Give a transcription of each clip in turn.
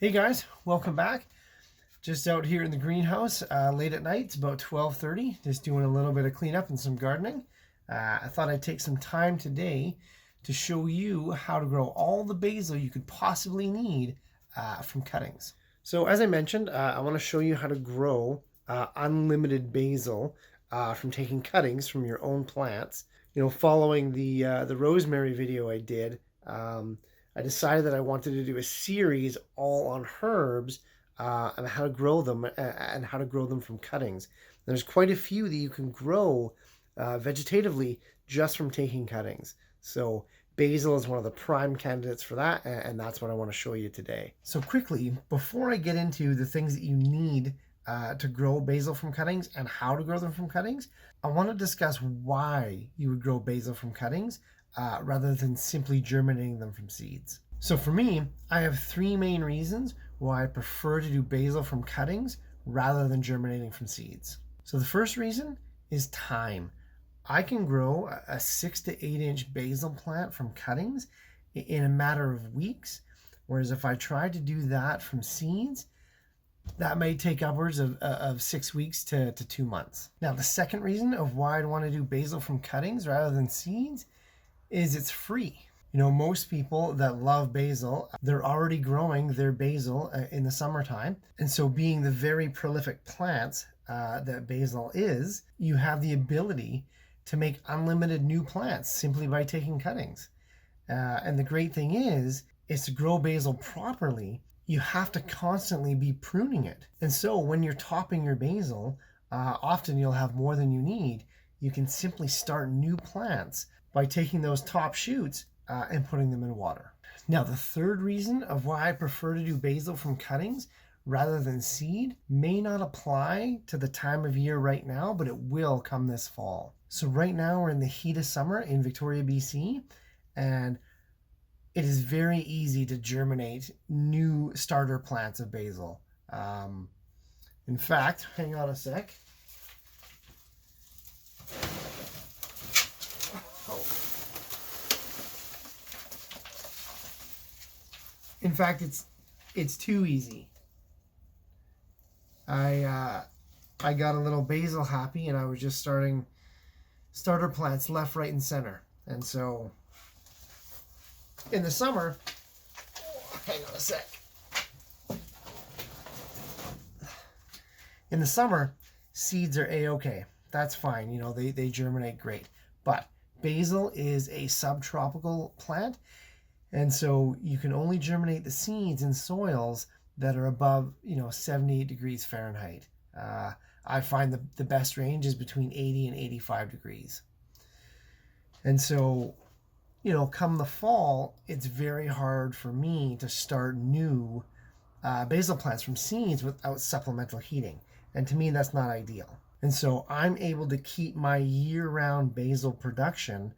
Hey guys, welcome back. Just out here in the greenhouse late at night. It's about 12:30. Just doing a little bit of cleanup and some gardening. I thought I'd take some time today to show you how to grow all the basil you could possibly need from cuttings. So as I mentioned, I want to show you how to grow unlimited basil from taking cuttings from your own plants. You know, following the rosemary video I did, I decided that I wanted to do a series all on herbs and how to grow them and how to grow them from cuttings. There's quite a few that you can grow vegetatively just from taking cuttings. So basil is one of the prime candidates for that, and that's what I want to show you today. So quickly, before I get into the things that you need to grow basil from cuttings and how to grow them from cuttings, I want to discuss why you would grow basil from cuttings rather than simply germinating them from seeds. So for me, I have three main reasons why I prefer to do basil from cuttings rather than germinating from seeds. So the first reason is time. I can grow a 6 to 8 inch basil plant from cuttings in a matter of weeks, whereas if I tried to do that from seeds, that may take upwards of 6 weeks to 2 months. Now, the second reason of why I'd want to do basil from cuttings rather than seeds is it's free. You know, most people that love basil, they're already growing their basil in the summertime. And so being the very prolific plants that basil is, you have the ability to make unlimited new plants simply by taking cuttings. And the great thing is to grow basil properly, you have to constantly be pruning it. And so when you're topping your basil, often you'll have more than you need. You can simply start new plants by taking those top shoots and putting them in water. Now, the third reason of why I prefer to do basil from cuttings rather than seed may not apply to the time of year right now, but it will come this fall. So right now we're in the heat of summer in Victoria, BC, and it is very easy to germinate new starter plants of basil. In fact, hang on a sec. In fact, it's too easy. I got a little basil happy, and I was just starting starter plants left, right, and center. And so in the summer, hang on a sec. In the summer, seeds are a-okay. That's fine. You know, they germinate great. But basil is a subtropical plant, and so you can only germinate the seeds in soils that are above, 78 degrees Fahrenheit. I find the best range is between 80 and 85 degrees. And so, come the fall, it's very hard for me to start new basil plants from seeds without supplemental heating. And to me, that's not ideal. And so I'm able to keep my year-round basil production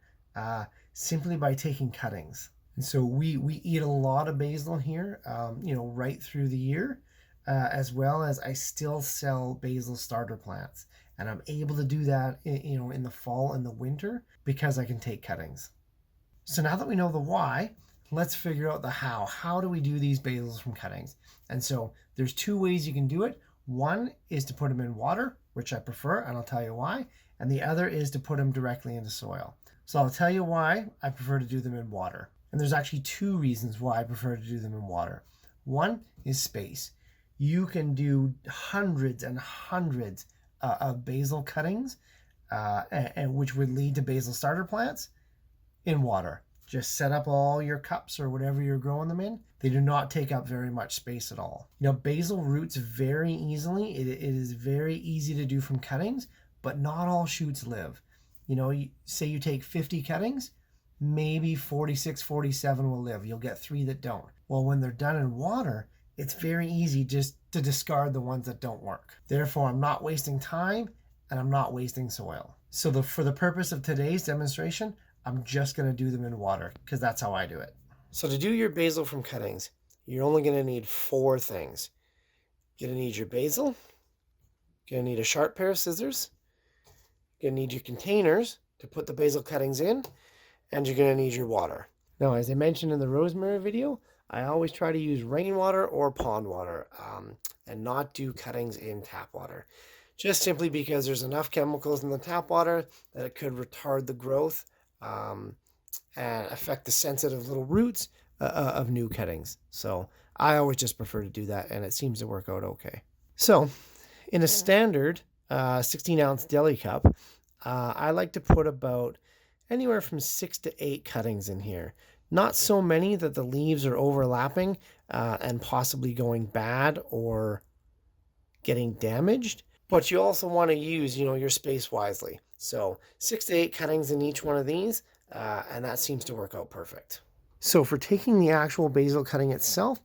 simply by taking cuttings. And so we eat a lot of basil here, right through the year, as well as I still sell basil starter plants. And I'm able to do that, in the fall and the winter because I can take cuttings. So now that we know the why, let's figure out the how. How do we do these basils from cuttings? And so there's two ways you can do it. One is to put them in water, which I prefer, and I'll tell you why. And the other is to put them directly into soil. So I'll tell you why I prefer to do them in water. And there's actually two reasons why I prefer to do them in water. One is space. You can do hundreds and hundreds of basil cuttings, and which would lead to basil starter plants in water. Just set up all your cups or whatever you're growing them in. They do not take up very much space at all. Basil roots very easily. It is very easy to do from cuttings, but not all shoots live. Say you take 50 cuttings, maybe 46, 47 will live. You'll get 3 that don't. Well, when they're done in water, it's very easy just to discard the ones that don't work. Therefore, I'm not wasting time and I'm not wasting soil. So for the purpose of today's demonstration, I'm just going to do them in water because that's how I do it. So to do your basil from cuttings, you're only going to need 4 things. You're going to need your basil. You're going to need a sharp pair of scissors. You're going to need your containers to put the basil cuttings in. And you're going to need your water. Now, as I mentioned in the rosemary video, I always try to use rainwater or pond water and not do cuttings in tap water. Just simply because there's enough chemicals in the tap water that it could retard the growth and affect the sensitive little roots of new cuttings. So I always just prefer to do that, and it seems to work out okay. So in a standard 16-ounce deli cup, I like to put about anywhere from 6 to 8 cuttings in here. Not so many that the leaves are overlapping and possibly going bad or getting damaged. But you also want to use, your space wisely. So 6 to 8 cuttings in each one of these, and that seems to work out perfect. So for taking the actual basil cutting itself,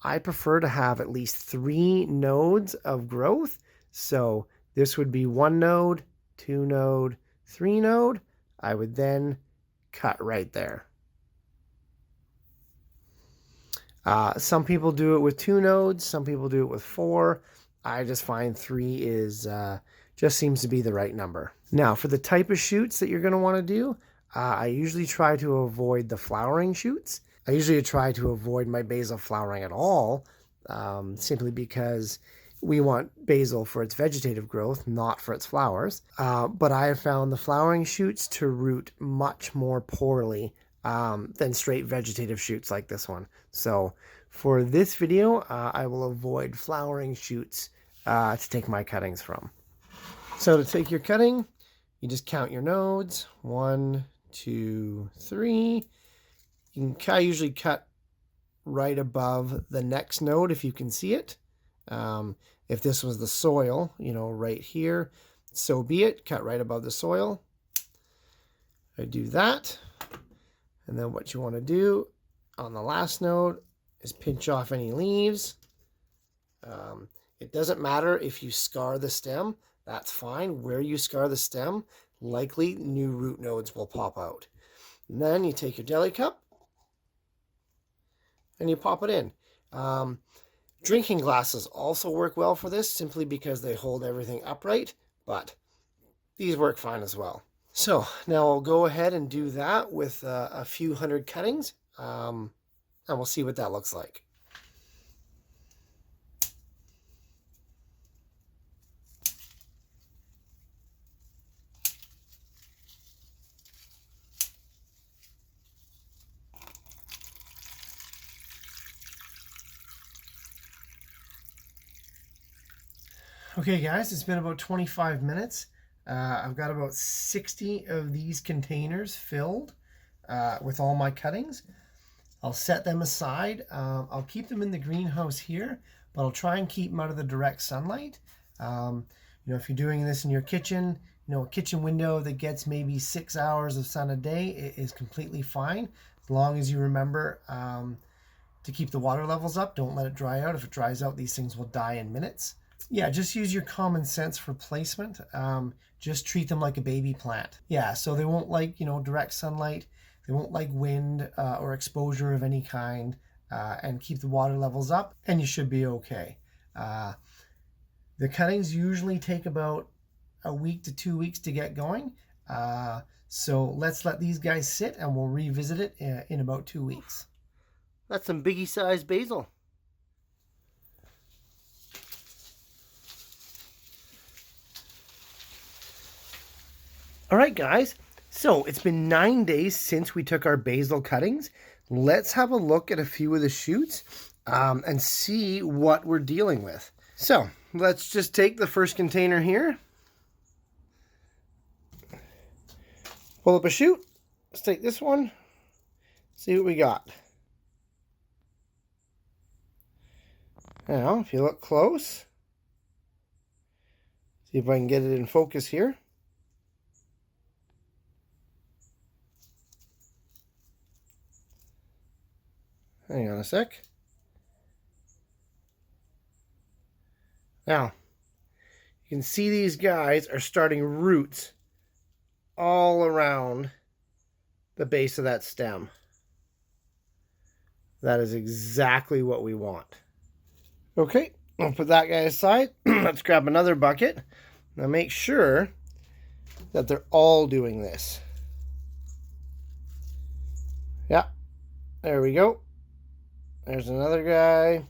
I prefer to have at least 3 nodes of growth. So this would be 1 node, 2 node, 3 node. I would then cut right there. Some people do it with 2 nodes, some people do it with 4. I just find 3 is just seems to be the right number. Now, for the type of shoots that you're going to want to do, I usually try to avoid the flowering shoots. I usually try to avoid my basil flowering at all, simply because we want basil for its vegetative growth, not for its flowers. But I have found the flowering shoots to root much more poorly than straight vegetative shoots like this one. So for this video, I will avoid flowering shoots to take my cuttings from. So to take your cutting, you just count your nodes. 1, 2, 3. You can usually cut right above the next node if you can see it. If this was the soil, right here, so be it. Cut right above the soil. I do that. And then what you want to do on the last node is pinch off any leaves. It doesn't matter if you scar the stem. That's fine. Where you scar the stem, likely new root nodes will pop out. And then you take your deli cup and you pop it in. Drinking glasses also work well for this, simply because they hold everything upright, but these work fine as well. So now I'll go ahead and do that with a few hundred cuttings, and we'll see what that looks like. Okay guys, it's been about 25 minutes. I've got about 60 of these containers filled with all my cuttings. I'll set them aside. I'll keep them in the greenhouse here, but I'll try and keep them out of the direct sunlight. If you're doing this in your kitchen, a kitchen window that gets maybe 6 hours of sun a day is completely fine, as long as you remember to keep the water levels up. Don't let it dry out. If it dries out, these things will die in minutes. Yeah, just use your common sense for placement. Just treat them like a baby plant. Yeah, so they won't like, direct sunlight. They won't like wind or exposure of any kind, and keep the water levels up, and you should be okay. The cuttings usually take about a week to 2 weeks to get going. So let's let these guys sit, and we'll revisit it in about 2 weeks. That's some biggie-sized basil. All right, guys. So it's been 9 days since we took our basil cuttings. Let's have a look at a few of the shoots and see what we're dealing with. So let's just take the first container here. Pull up a shoot. Let's take this one. See what we got. Now, if you look close, see if I can get it in focus here. Hang on a sec. Now, you can see these guys are starting roots all around the base of that stem. That is exactly what we want. Okay, I'll put that guy aside. Let's grab another bucket. Now make sure that they're all doing this. Yeah, there we go. There's another guy.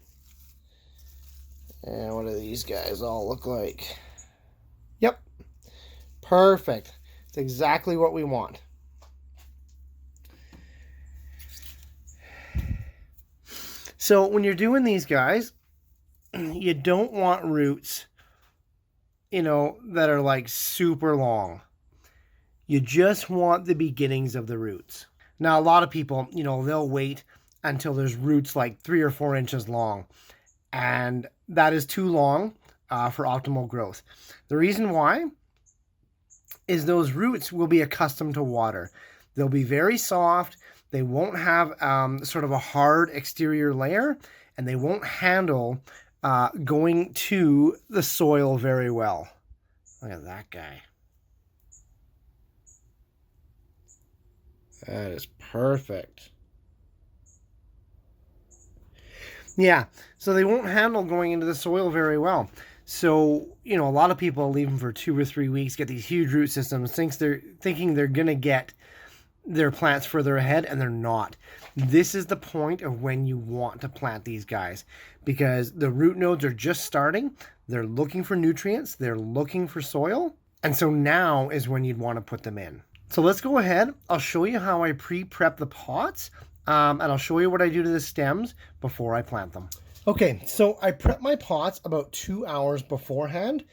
And what do these guys all look like? Yep. Perfect. It's exactly what we want. So when you're doing these guys, you don't want roots, that are like super long. You just want the beginnings of the roots. Now, a lot of people, they'll wait until there's roots like 3 or 4 inches long. And that is too long for optimal growth. The reason why is those roots will be accustomed to water. They'll be very soft. They won't have sort of a hard exterior layer, and they won't handle going to the soil very well. Look at that guy. That is perfect. Yeah, so they won't handle going into the soil very well. So, a lot of people leave them for 2 or 3 weeks, get these huge root systems, thinking they're going to get their plants further ahead, and they're not. This is the point of when you want to plant these guys, because the root nodes are just starting. They're looking for nutrients. They're looking for soil. And so now is when you'd want to put them in. So let's go ahead. I'll show you how I pre-prep the pots, and I'll show you what I do to the stems before I plant them. Okay, so I prep my pots about 2 hours beforehand.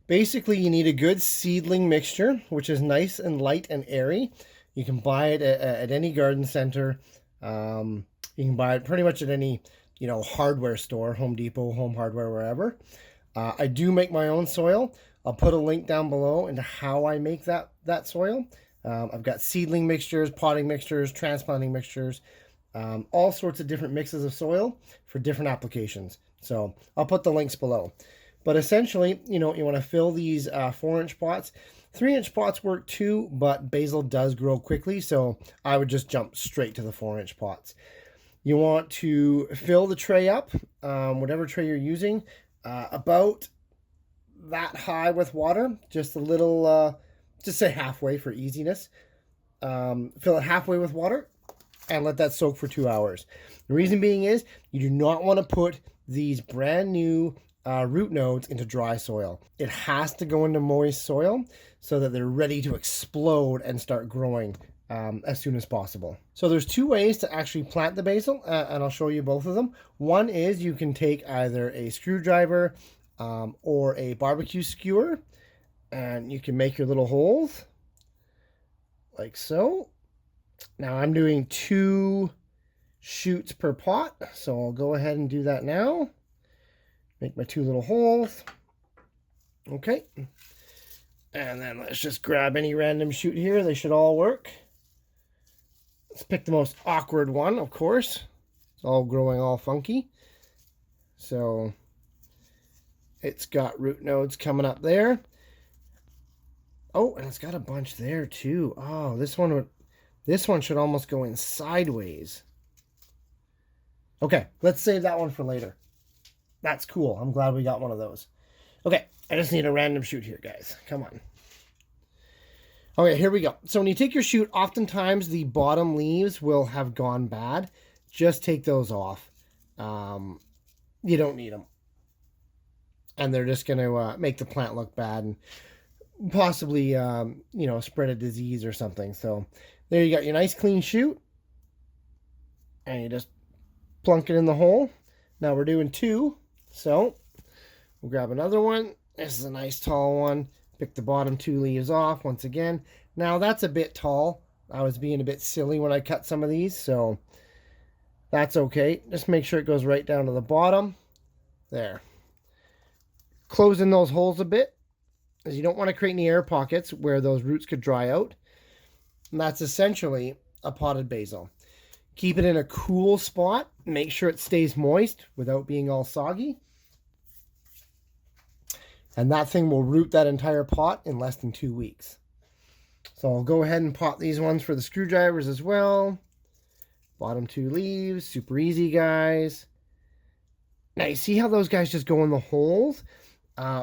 Basically, you need a good seedling mixture, which is nice and light and airy. You can buy it at any garden center. You can buy it pretty much at any, hardware store, Home Depot, Home Hardware, wherever. I do make my own soil. I'll put a link down below into how I make that soil. I've got seedling mixtures, potting mixtures, transplanting mixtures, all sorts of different mixes of soil for different applications. So I'll put the links below. But essentially, you want to fill these 4-inch pots. 3-inch pots work too, but basil does grow quickly, so I would just jump straight to the 4-inch pots. You want to fill the tray up, whatever tray you're using, about that high with water, just a little, just say halfway for easiness. Fill it halfway with water and let that soak for 2 hours. The reason being is you do not want to put these brand new root nodes into dry soil. It has to go into moist soil so that they're ready to explode and start growing as soon as possible. So there's 2 ways to actually plant the basil, and I'll show you both of them. One is you can take either a screwdriver or a barbecue skewer, and you can make your little holes like so. Now I'm doing 2 shoots per pot, so I'll go ahead and do that now. Make my 2 little holes. Okay. And then let's just grab any random shoot here. They should all work. Let's pick the most awkward one, of course. It's all growing all funky. So it's got root nodes coming up there. Oh, and it's got a bunch there too. Oh, this one should almost go in sideways. Okay, let's save that one for later. That's cool. I'm glad we got one of those. Okay, I just need a random shoot here, guys. Come on. Okay, here we go. So when you take your shoot, oftentimes the bottom leaves will have gone bad. Just take those off. You don't need them. And they're just going to make the plant look bad and possibly, spread a disease or something. So there you got your nice clean shoot. And you just plunk it in the hole. Now we're doing 2. So we'll grab another one. This is a nice tall one. Pick the bottom 2 leaves off once again. Now that's a bit tall. I was being a bit silly when I cut some of these, so that's okay. Just make sure it goes right down to the bottom. There. Close in those holes a bit, as you don't want to create any air pockets where those roots could dry out. And that's essentially a potted basil. Keep it in a cool spot. Make sure it stays moist without being all soggy. And that thing will root that entire pot in less than 2 weeks. So I'll go ahead and pot these ones for the screwdrivers as well. Bottom 2 leaves, super easy, guys. Now you see how those guys just go in the holes?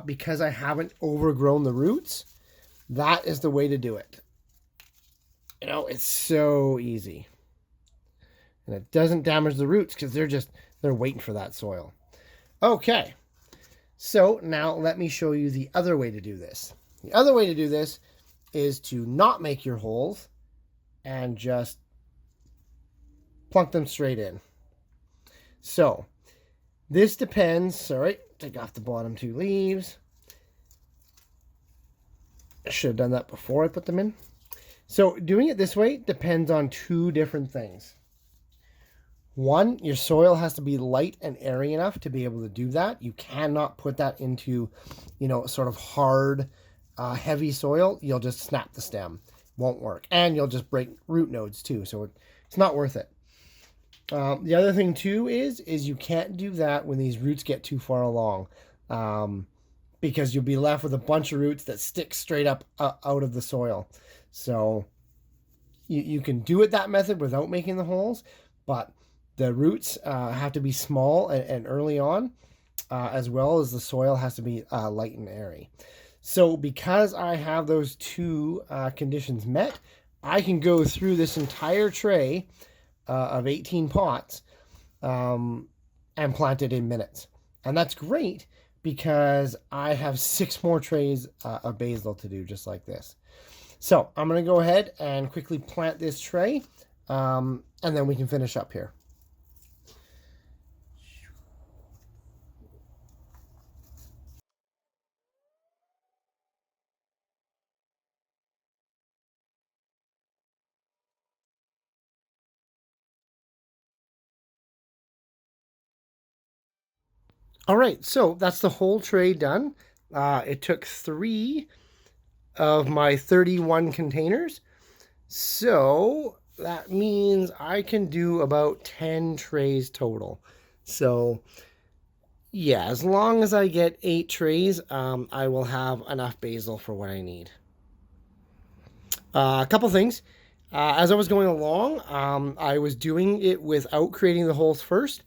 Because I haven't overgrown the roots. That is the way to do it. It's so easy. And it doesn't damage the roots because they're waiting for that soil. Okay, so now let me show you the other way to do this. The other way to do this is to not make your holes and just plunk them straight in. So this depends. Sorry, take off the bottom 2 leaves. I should have done that before I put them in. So doing it this way depends on 2 different things. One, your soil has to be light and airy enough to be able to do that. You cannot put that into, sort of hard, heavy soil. You'll just snap the stem. Won't work. And you'll just break root nodes too. So it's not worth it. The other thing too is you can't do that when these roots get too far along. Because you'll be left with a bunch of roots that stick straight up out of the soil. So you can do it that method without making the holes, but the roots have to be small and early on, as well as the soil has to be light and airy. So because I have those 2 conditions met, I can go through this entire tray of 18 pots and plant it in minutes. And that's great because I have 6 more trays of basil to do just like this. So I'm going to go ahead and quickly plant this tray, and then we can finish up here. All right, so that's the whole tray done. It took 3 of my 31 containers. So that means I can do about 10 trays total. So yeah, as long as I get 8 trays, I will have enough basil for what I need. A couple things. As I was going along, I was doing it without creating the holes first.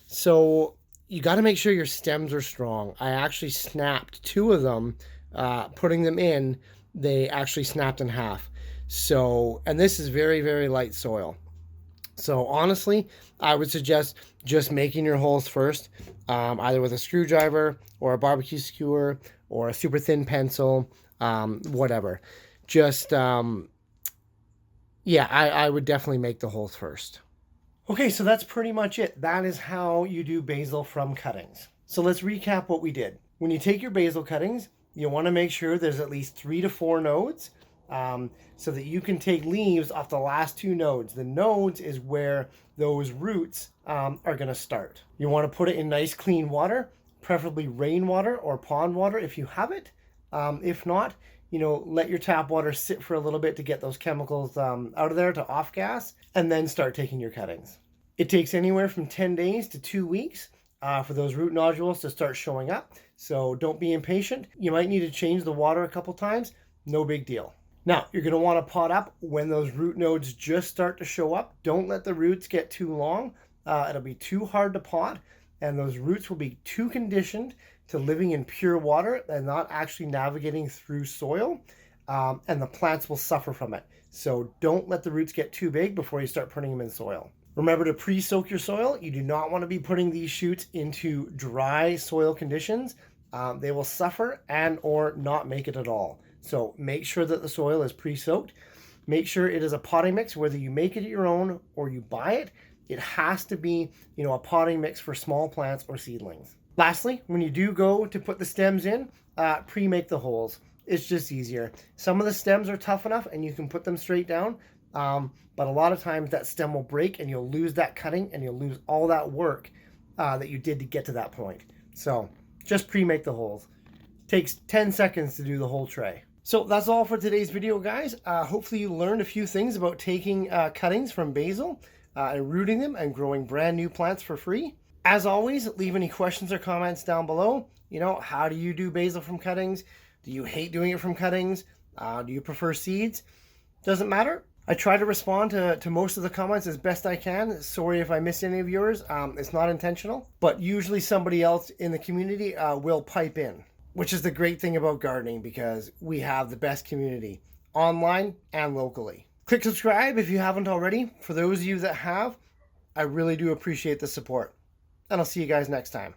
So you got to make sure your stems are strong. I actually snapped 2 of them, putting them in. They actually snapped in half. So, and this is very, very light soil. So honestly, I would suggest just making your holes first, either with a screwdriver or a barbecue skewer or a super thin pencil, whatever. Just, yeah, I would definitely make the holes first. Okay, so that's pretty much it. That is how you do basil from cuttings. So let's recap what we did. When you take your basil cuttings, you want to make sure there's at least 3 to 4 nodes, so that you can take leaves off the last 2 nodes. The nodes is where those roots are going to start. You want to put it in nice clean water, preferably rainwater or pond water if you have it. If not, let your tap water sit for a little bit to get those chemicals out of there, to off gas, and then start taking your cuttings. It takes anywhere from 10 days to 2 weeks for those root nodules to start showing up. So don't be impatient. You might need to change the water a couple times. No big deal. Now, you're going to want to pot up when those root nodes just start to show up. Don't let the roots get too long. It'll be too hard to pot, and those roots will be too conditioned to living in pure water and not actually navigating through soil, and the plants will suffer from it. So don't let the roots get too big before you start putting them in soil. Remember to pre-soak your soil. You do not want to be putting these shoots into dry soil conditions. They will suffer and or not make it at all. So make sure that the soil is pre-soaked. Make sure it is a potting mix, whether you make it your own or you buy it. It has to be, a potting mix for small plants or seedlings. Lastly, when you do go to put the stems in, pre-make the holes. It's just easier. Some of the stems are tough enough and you can put them straight down. But a lot of times that stem will break and you'll lose that cutting and you'll lose all that work that you did to get to that point. So just pre-make the holes. Takes 10 seconds to do the whole tray. So that's all for today's video, guys. Hopefully you learned a few things about taking cuttings from basil and rooting them and growing brand new plants for free. As always, leave any questions or comments down below. How do you do basil from cuttings? Do you hate doing it from cuttings? Do you prefer seeds? Doesn't matter. I try to respond to most of the comments as best I can. Sorry if I missed any of yours. It's not intentional. But usually somebody else in the community will pipe in, which is the great thing about gardening, because we have the best community online and locally. Click subscribe if you haven't already. For those of you that have, I really do appreciate the support. And I'll see you guys next time.